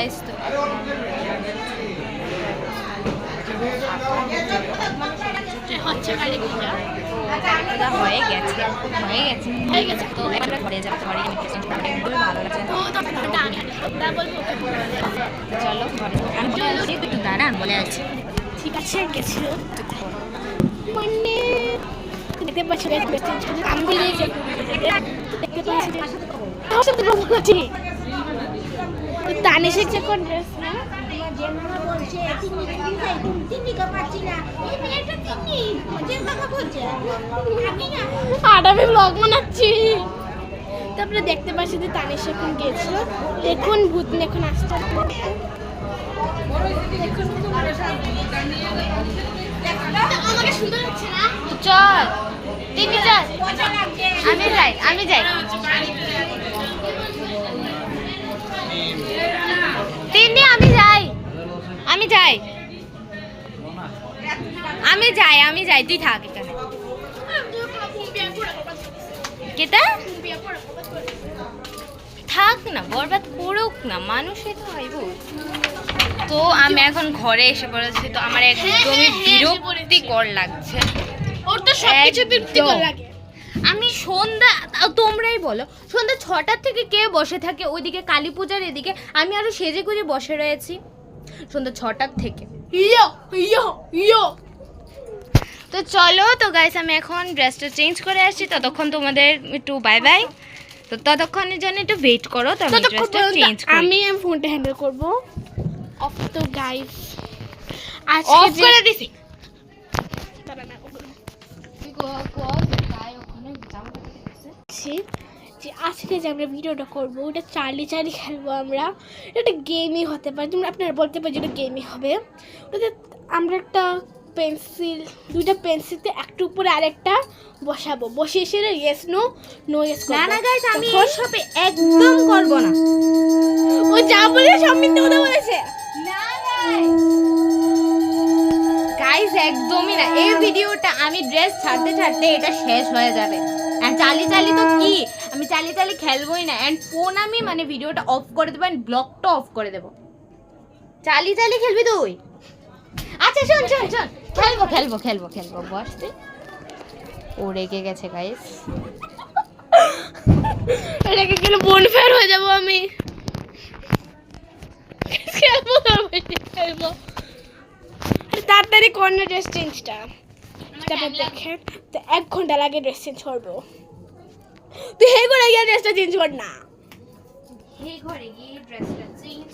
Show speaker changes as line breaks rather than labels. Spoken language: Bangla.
গাইস তো
হচ্ছে কালী পূজা
হয়ে গেছে তো এবার ঘরে যাবো ঘরে খুবই ভালো লাগছে চলো ঘরে আমি বলছি একটু দাঁড়ান বলে আছি
ঠিক আছে গেছিল মানে দেখতে পাচ্ছি আমি বলে দেখতে পাচ্ছি তানে শিখছে কোন ড্রেস না আর আমি ব্লগ বানাচ্ছি তারপরে দেখতে পাচ্ছি যে তানিশ এখন গেছিল এখন ভূতনি এখন আসছে আমাকে সুন্দর লাগছে না
চল টিভি চল আমি যাই তিন্নি আমি যাই তুই থাক এখানে কেটা থাক না বরবাদ করুক না মানুষই তো হইব তো আমি এখন ঘরে এসে পড়েছি তো আমার একদমই বিরক্তিকর লাগছে
ওর তো সবকিছু বিরক্তিকর লাগে
আমি সন্ধ্যা তোমরাই বলো সন্ধ্যা 6টার থেকে কে বসে থাকে ওইদিকে কালী পূজার এদিকে আমি আরো সেজে গুজে বসে রয়েছি সন্ধ্যা 6টার থেকে
ইয়ো
তো চলো তো গাইস আমি এখন ড্রেসটা চেঞ্জ করে আসছি ততক্ষণ তোমাদের একটু বাই বাই তো ততক্ষণের জন্য একটু ওয়েট করো তো আমি ড্রেসটা চেঞ্জ করি
আমি ফোনটা হ্যান্ডেল করব অফ তো গাইস
আজকে অফ করে দিছি
যে আজকে যে আমরা ভিডিওটা করবো ওটা চার্লি খেলবো আমরা এটা গেমই হতে পারে যেমন আপনারা বলতে পারেন যেটা গেমই হবে ওটাতে আমরা একটা দুইটা পেন্সিলতে একটা উপরে আরেকটা বসাবো বসে এসে ইয়েস নো ইয়েস
না গাইস আমি এসবে একদম করব না
ও যা বলে সব মিথ্যে কথা বলেছে
না গাইস একদমই না এই ভিডিওটা আমি ড্রেস ছাড়তে এটা শেষ হয়ে যাবে এন্ড চালি তো কি আমি চালি খেলবোই না এন্ড ফোন আমি মানে ভিডিওটা অফ করে দেব এন্ড ব্লগটা অফ করে দেব চালি খেলবি তুই আচ্ছা শোন খেলবো বস তুই ও রেগে গেছে গাইস
রেগে গেলে বোন ফের হয়ে যাব আমি খেলবো তাড়াতাড়ি কর্নার ড্রেস চেঞ্জটা তারপর দেখেন তো 1 ঘন্টা লাগে ড্রেস চেঞ্জ করবো তুই হে করে গিয়ে ড্রেসটা চেঞ্জ কর না
হে ঘরে গিয়ে ড্রেসটা চেঞ্জ